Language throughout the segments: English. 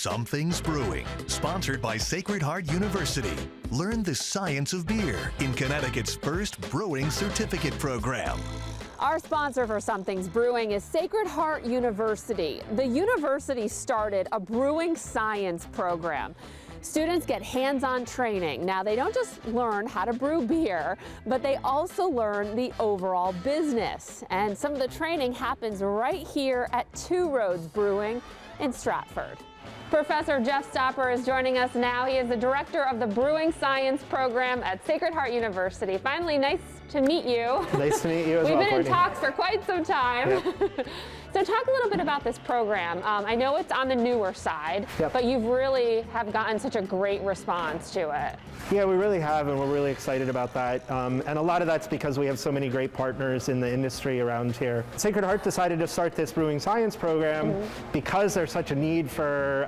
Something's Brewing, sponsored by Sacred Heart University. Learn the science of beer in Connecticut's first brewing certificate program. Our sponsor for Something's Brewing is Sacred Heart University. The university started a brewing science program. Students get hands-on training. Now, they don't just learn how to brew beer, but they also learn the overall business. And some of the training happens right here at Two Roads Brewing in Stratford. Professor Jeff Stopper is joining us now. He is the director of the Brewing Science Program at Sacred Heart University. Finally, nice to meet you. Nice to meet you as well, We've been in Courtney. talks for quite some time. Yep. So talk a little bit about this program. I know it's on the newer side, Yep. but you've really have gotten such a great response to it. Yeah, we really have, and we're really excited about that. And a lot of that's because we have so many great partners in the industry around here. Sacred Heart decided to start this brewing science program because there's such a need for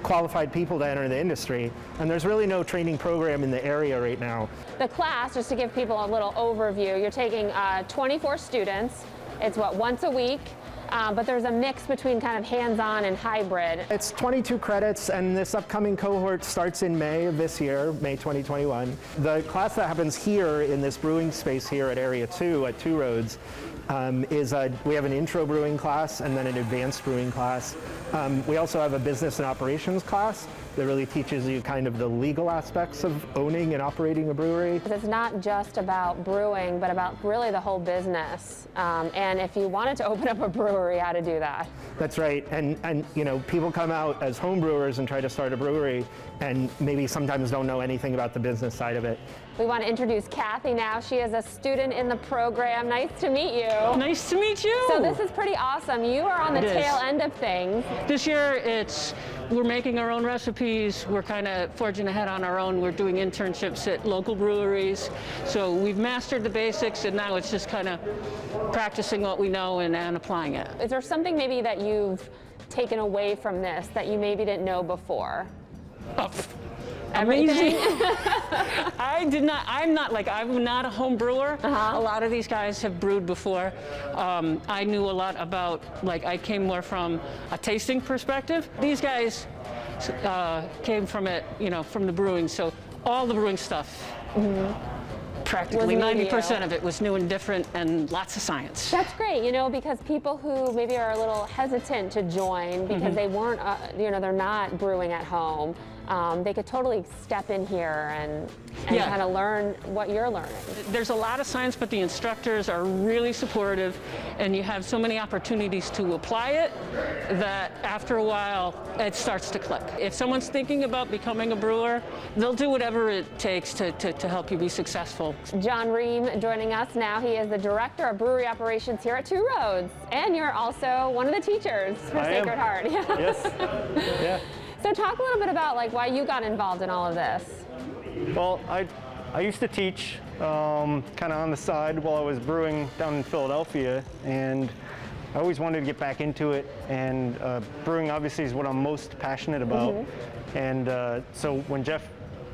qualified people to enter the industry. And there's really no training program in the area right now. The class, just to give people a little overview, you're taking 24 students. It's once a week, but there's a mix between kind of hands-on and hybrid. It's 22 credits, and this upcoming cohort starts in May of this year, May 2021. The class that happens here in this brewing space here at Area 2 at Two Roads we have an intro brewing class and then an advanced brewing class. We also have a business and operations class that really teaches you kind of the legal aspects of owning and operating a brewery. It's not just about brewing, but about really the whole business. And if you wanted to open up a brewery, how to do that. That's right, and you know, people come out as home brewers and try to start a brewery and maybe sometimes don't know anything about the business side of it. We want to introduce Kathy now. She is a student in the program. Nice to meet you. Nice to meet you. So this is pretty awesome. You are on the tail end of things. This year we're making our own recipes. We're kind of forging ahead on our own. We're doing internships at local breweries. So we've mastered the basics, and now it's just kind of practicing what we know and applying it. Is there something maybe that you've taken away from this that you maybe didn't know before? Amazing. I'm not a home brewer. A lot of these guys have brewed before. I knew a lot about, I came more from a tasting perspective. These guys came from it, from the brewing. So all the brewing stuff, practically 90% of it was new and different and lots of science. That's great, because people who maybe are a little hesitant to join because they weren't, they're not brewing at home. They could totally step in here and kind of learn what you're learning. There's a lot of science, but the instructors are really supportive, and you have so many opportunities to apply it that after a while it starts to click. If someone's thinking about becoming a brewer, they'll do whatever it takes to help you be successful. John Ream joining us now. He is the director of brewery operations here at Two Roads, and you're also one of the teachers for Sacred Heart. Yes. Yeah. So talk a little bit about why you got involved in all of this. Well, I used to teach kind of on the side while I was brewing down in Philadelphia, and I always wanted to get back into it, and brewing obviously is what I'm most passionate about. And so when Jeff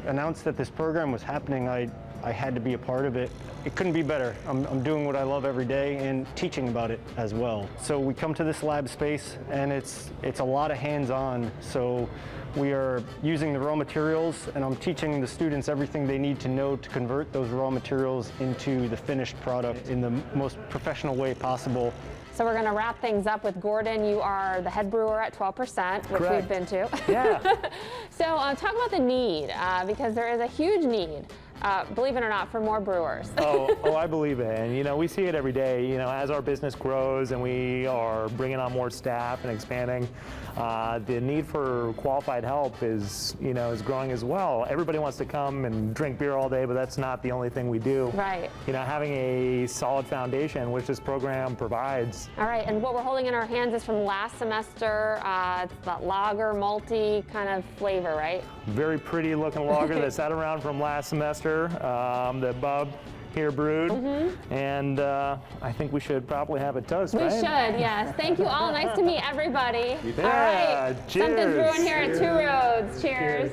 announced that this program was happening, I had to be a part of it. It couldn't be better. I'm doing what I love every day and teaching about it as well. So we come to this lab space, and it's a lot of hands-on. So we are using the raw materials, and I'm teaching the students everything they need to know to convert those raw materials into the finished product in the most professional way possible. So we're going to wrap things up with Gordon. You are the head brewer at 12%, which Correct. we've been to. Yeah. So talk about the need, because there is a huge need, believe it or not, for more brewers. Oh, I believe it. And, we see it every day, as our business grows and we are bringing on more staff and expanding, the need for qualified help is growing as well. Everybody wants to come and drink beer all day, but that's not the only thing we do. Right. Having a solid foundation, which this program provides. All right, and what we're holding in our hands is from last semester. It's that lager, malty kind of flavor, right? Very pretty looking lager that sat around from last semester that Bob here brewed, and I think we should probably have a toast, We right? should, yes. Thank you all. Nice to meet everybody. You bet. All right, Cheers. Something's brewing here at Two Roads. Cheers.